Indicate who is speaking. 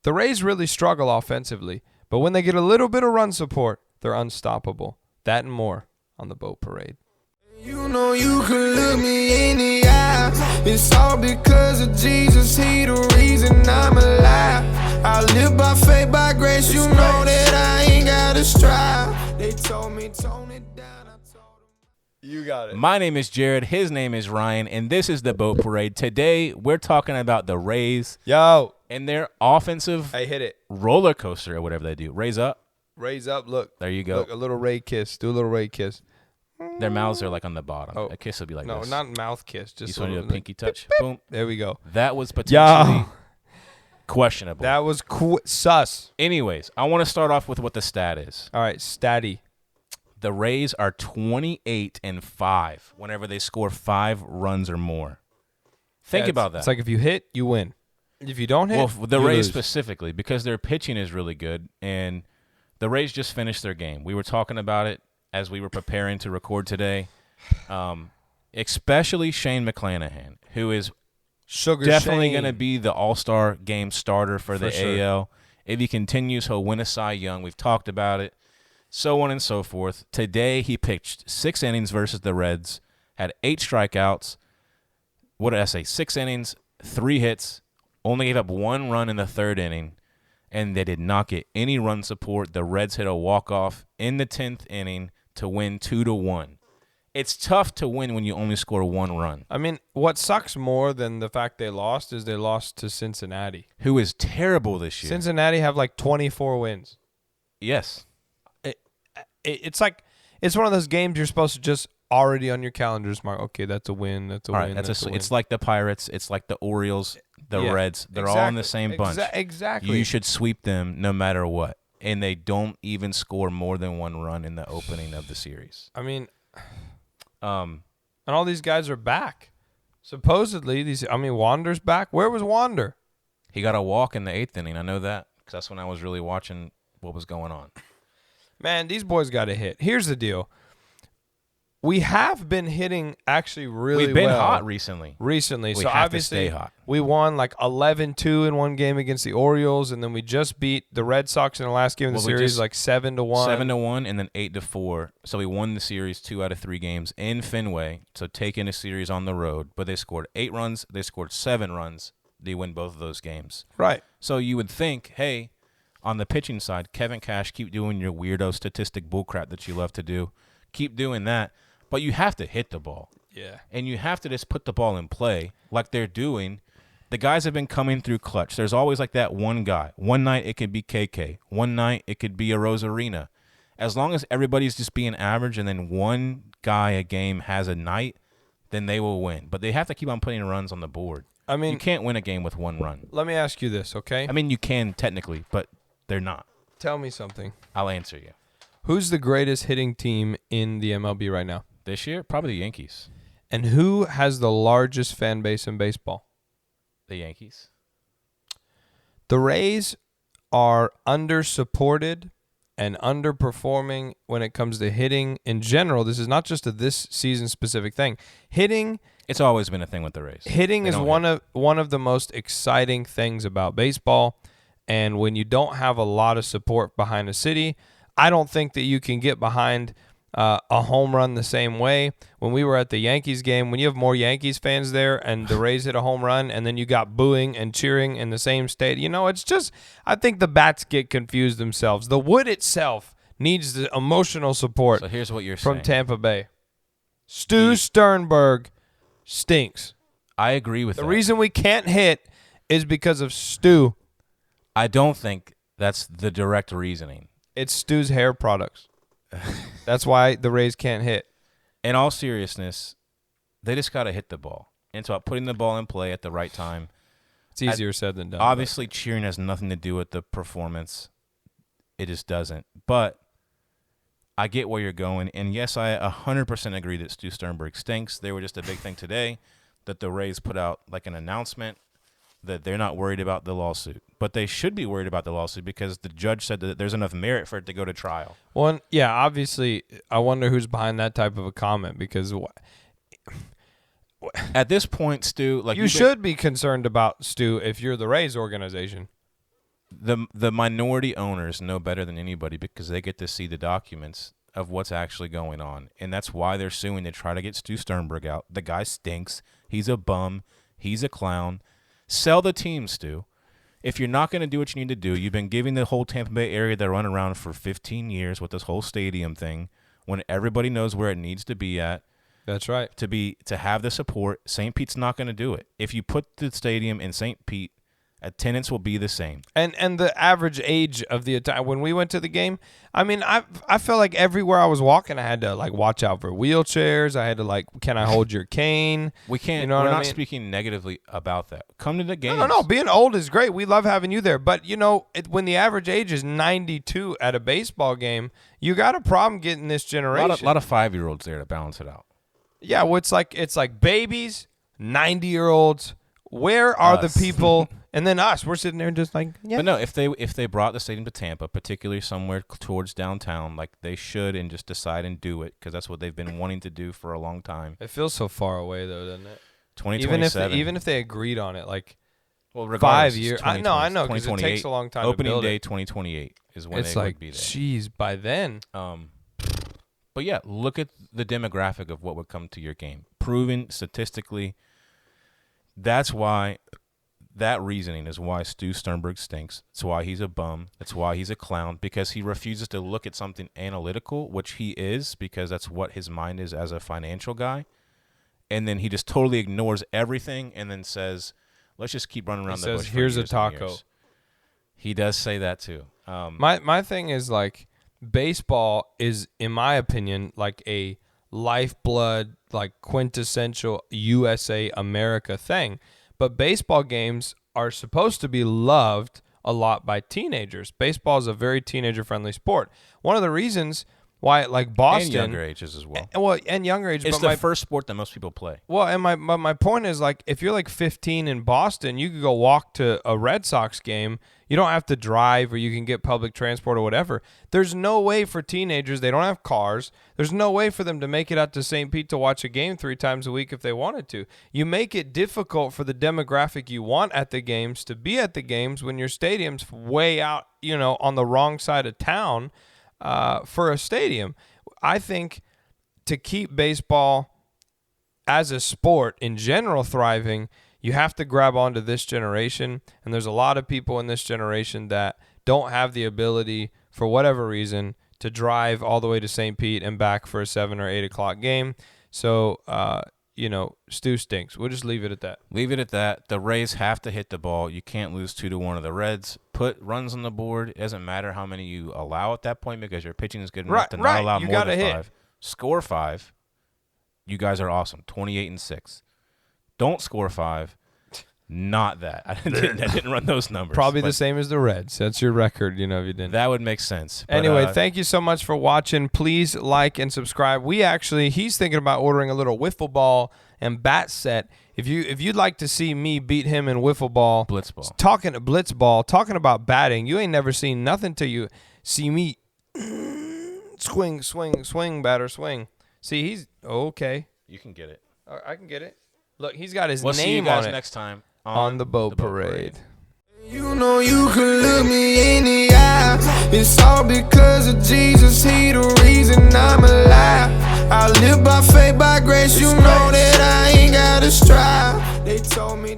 Speaker 1: The Rays really struggle offensively, but when they get a little bit of run support, they're unstoppable. That and more on the Boat Parade.
Speaker 2: You know you can look me in the eye. It's all because of Jesus. He the reason I'm alive. I live by faith, by grace. You know that I ain't gotta strive. They told me tone it down. I told them.
Speaker 1: You got it.
Speaker 3: My name is Jared. His name is Ryan, and this is the Boat Parade. Today, we're talking about the Rays
Speaker 1: Yo.
Speaker 3: and their offensive
Speaker 1: Hey, hit it.
Speaker 3: roller coaster or whatever they do. Raise up.
Speaker 1: Raise up. Look.
Speaker 3: There you go.
Speaker 1: Look, a little Ray kiss. Do a little Ray kiss.
Speaker 3: Their mouths are like on the bottom.
Speaker 1: Oh.
Speaker 3: A kiss will be like
Speaker 1: No,
Speaker 3: this.
Speaker 1: not mouth kiss.
Speaker 3: You
Speaker 1: Just
Speaker 3: just want to do a
Speaker 1: little-
Speaker 3: pinky touch. Boom.
Speaker 1: There we go.
Speaker 3: That was potentially questionable.
Speaker 1: That was sus.
Speaker 3: Anyways, I want to start off with what the stat is.
Speaker 1: All right, statty.
Speaker 3: The Rays are 28-5 whenever they score 5 runs or more. Think about that.
Speaker 1: It's like if you hit, you win. If you don't hit,
Speaker 3: Well, the
Speaker 1: you
Speaker 3: Rays
Speaker 1: lose.
Speaker 3: specifically, because their pitching is really good, and the Rays just finished their game. We were talking about it as we were preparing to record today, especially Shane McClanahan, who is
Speaker 1: Sugar
Speaker 3: definitely
Speaker 1: Shane.
Speaker 3: going to be the All-Star game starter for the
Speaker 1: sure.
Speaker 3: AL. If he continues, he'll win a Cy Young. We've talked about it, so on and so forth. Today, he pitched 6 innings versus the Reds, had 8 strikeouts. What did I say? 6 innings, 3 hits, only gave up 1 run in the 3rd inning, and they did not get any run support. The Reds hit a walk-off in the 10th inning to win 2-1. It's tough to win when you only score 1 run.
Speaker 1: I mean, what sucks more than the fact they lost is they lost to Cincinnati.
Speaker 3: Who is terrible this year.
Speaker 1: Cincinnati have like 24 wins.
Speaker 3: Yes.
Speaker 1: It's like it's one of those games you're supposed to just already on your calendars mark. Okay, that's a win. That's a
Speaker 3: All
Speaker 1: win.
Speaker 3: right,
Speaker 1: That's a win.
Speaker 3: it's like the Pirates. It's like the Orioles, the
Speaker 1: Yeah,
Speaker 3: Reds. They're all in the same bunch.
Speaker 1: Exactly.
Speaker 3: You should sweep them no matter what. And they don't even score more than 1 run in the opening of the series.
Speaker 1: I mean, and all these guys are back. Supposedly, Wander's back. Where was Wander?
Speaker 3: He got a walk in the 8th inning. I know that because that's when I was really watching what was going on.
Speaker 1: Man, these boys got to hit. Here's the deal. We have been hitting actually really
Speaker 3: We've been
Speaker 1: well
Speaker 3: hot recently.
Speaker 1: We
Speaker 3: We
Speaker 1: so
Speaker 3: have to
Speaker 1: obviously
Speaker 3: stay hot.
Speaker 1: we won like 11-2 in one game against the Orioles, and then we just beat the Red Sox in the last game of the
Speaker 3: Well, we
Speaker 1: series
Speaker 3: just-
Speaker 1: like 7-1.
Speaker 3: 7-1 and then 8-4. So we won the series 2 out of 3 games in Fenway. So taking a series on the road, but they scored 8 runs. They scored 7 runs. They win both of those games.
Speaker 1: Right.
Speaker 3: So you would think, hey, on the pitching side, Kevin Cash, keep doing your weirdo statistic bullcrap that you love to do. Keep doing that. But you have to hit the ball.
Speaker 1: Yeah.
Speaker 3: And you have to just put the ball in play like they're doing. The guys have been coming through clutch. There's always like that one guy. One night it could be KK. One night it could be a Rosarina. As long as everybody's just being average and then one guy a game has a night, then they will win. But they have to keep on putting runs on the board.
Speaker 1: I mean,
Speaker 3: You can't win a game with 1 run.
Speaker 1: let me ask you this, okay?
Speaker 3: I mean, you can technically, but they're not.
Speaker 1: Tell me something.
Speaker 3: I'll answer you.
Speaker 1: Who's the greatest hitting team in the MLB right now?
Speaker 3: This year, probably the Yankees.
Speaker 1: And who has the largest fan base in baseball?
Speaker 3: The Yankees.
Speaker 1: The Rays are under-supported and underperforming when it comes to hitting in general. This is not just a this season specific thing. Hitting
Speaker 3: It's always been a thing with the Rays.
Speaker 1: Hitting
Speaker 3: They
Speaker 1: is
Speaker 3: don't
Speaker 1: one of the most exciting things about baseball, and when you don't have a lot of support behind a city, I don't think that you can get behind a home run the same way. When we were at the Yankees game, when you have more Yankees fans there and the Rays hit a home run, and then you got booing and cheering in the same state, it's just, I think the bats get confused themselves. The wood itself needs the emotional support
Speaker 3: So here's what you're
Speaker 1: from
Speaker 3: saying.
Speaker 1: Tampa Bay. Stu Sternberg stinks.
Speaker 3: I agree with
Speaker 1: The
Speaker 3: that.
Speaker 1: reason we can't hit is because of Stu.
Speaker 3: I don't think that's the direct reasoning.
Speaker 1: It's Stu's hair products. That's why the Rays can't hit.
Speaker 3: In all seriousness, they just got to hit the ball. And it's about putting the ball in play at the right time.
Speaker 1: It's easier said than done.
Speaker 3: Obviously, cheering has nothing to do with the performance. It just doesn't. But I get where you're going. And, yes, I 100% agree that Stu Sternberg stinks. They were just a big thing today that the Rays put out like an announcement that they're not worried about the lawsuit. But they should be worried about the lawsuit because the judge said that there's enough merit for it to go to trial.
Speaker 1: Well, yeah, obviously, I wonder who's behind that type of a comment because
Speaker 3: At this point, Stu, like
Speaker 1: you should be concerned about Stu if you're the Rays organization.
Speaker 3: the minority owners know better than anybody because they get to see the documents of what's actually going on, and that's why they're suing to try to get Stu Sternberg out. The guy stinks. He's a bum. He's a clown. Sell the team, Stu. If you're not going to do what you need to do, you've been giving the whole Tampa Bay area that run around for 15 years with this whole stadium thing when everybody knows where it needs to be at.
Speaker 1: That's right.
Speaker 3: To have the support. St. Pete's not going to do it. If you put the stadium in St. Pete, attendance will be the same.
Speaker 1: And the average age of the when we went to the game, I mean, I felt like everywhere I was walking, I had to like watch out for wheelchairs. I had to like, can I hold your cane?
Speaker 3: We can't.
Speaker 1: You know
Speaker 3: we're
Speaker 1: what I
Speaker 3: not
Speaker 1: mean?
Speaker 3: speaking negatively about that. Come to the game.
Speaker 1: No. Being old is great. We love having you there. But you know, when the average age is 92 at a baseball game, you got a problem getting this generation.
Speaker 3: A lot of 5-year-olds there to balance it out.
Speaker 1: Yeah, well, it's like babies, 90-year-olds. Where are the people? And then us, we're sitting there just like, yeah.
Speaker 3: But no, if they brought the stadium to Tampa, particularly somewhere towards downtown, like they should, and just decide and do it because that's what they've been wanting to do for a long time.
Speaker 1: It feels so far away though, doesn't it?
Speaker 3: 2027.
Speaker 1: Even if they agreed on it, like,
Speaker 3: well,
Speaker 1: 5 years. I know because it takes a long time.
Speaker 3: Opening
Speaker 1: to build
Speaker 3: day
Speaker 1: it.
Speaker 3: 2028 is when
Speaker 1: It's
Speaker 3: they
Speaker 1: like,
Speaker 3: would be there.
Speaker 1: geez, by then.
Speaker 3: But yeah, look at the demographic of what would come to your game. Proven statistically. That's why. That reasoning is why Stu Sternberg stinks. It's why he's a bum. It's why he's a clown, because he refuses to look at something analytical, which he is, because that's what his mind is as a financial guy. And then he just totally ignores everything and then says, let's just keep running around the bush.
Speaker 1: Here's a taco.
Speaker 3: He does say that too.
Speaker 1: My thing is like baseball is, in my opinion, like a lifeblood, like quintessential USA America thing. But baseball games are supposed to be loved a lot by teenagers. Baseball is a very teenager-friendly sport. One of the reasons why, like Boston,
Speaker 3: and younger ages as well.
Speaker 1: And younger ages.
Speaker 3: It's the first sport that most people play.
Speaker 1: Well, and my point is, like, if you're like 15 in Boston, you could go walk to a Red Sox game. You don't have to drive, or you can get public transport or whatever. There's no way for teenagers, they don't have cars. There's no way for them to make it out to St. Pete to watch a game 3 times a week if they wanted to. You make it difficult for the demographic you want at the games to be at the games when your stadium's way out, on the wrong side of town for a stadium. I think to keep baseball as a sport in general thriving, you have to grab onto this generation, and there's a lot of people in this generation that don't have the ability, for whatever reason, to drive all the way to St. Pete and back for a 7 or 8 o'clock game. So, Stu stinks. We'll just leave it at that.
Speaker 3: Leave it at that. The Rays have to hit the ball. You can't lose 2-1 to the Reds. Put runs on the board. It doesn't matter how many you allow at that point because your pitching is good enough to not allow more than 5. Score 5. You guys are awesome. 28-6. Don't score 5. Not that. I didn't run those numbers.
Speaker 1: Probably the same as the Reds. That's your record, if you didn't.
Speaker 3: That would make sense. But,
Speaker 1: anyway, thank you so much for watching. Please like and subscribe. He's thinking about ordering a little wiffle ball and bat set. If you'd like to see me beat him in wiffle ball, blitzball, talking about batting, you ain't never seen nothing till you see me swing, batter, swing. See, he's okay.
Speaker 3: You can get it.
Speaker 1: I can get it. Look, he's got his
Speaker 3: name on it. We'll see you guys next time
Speaker 1: on the boat parade.
Speaker 2: You know you can look me in the eye. It's all because of Jesus. He the reason I'm alive. I live by faith, by grace. You know that I ain't gotta strive. They told me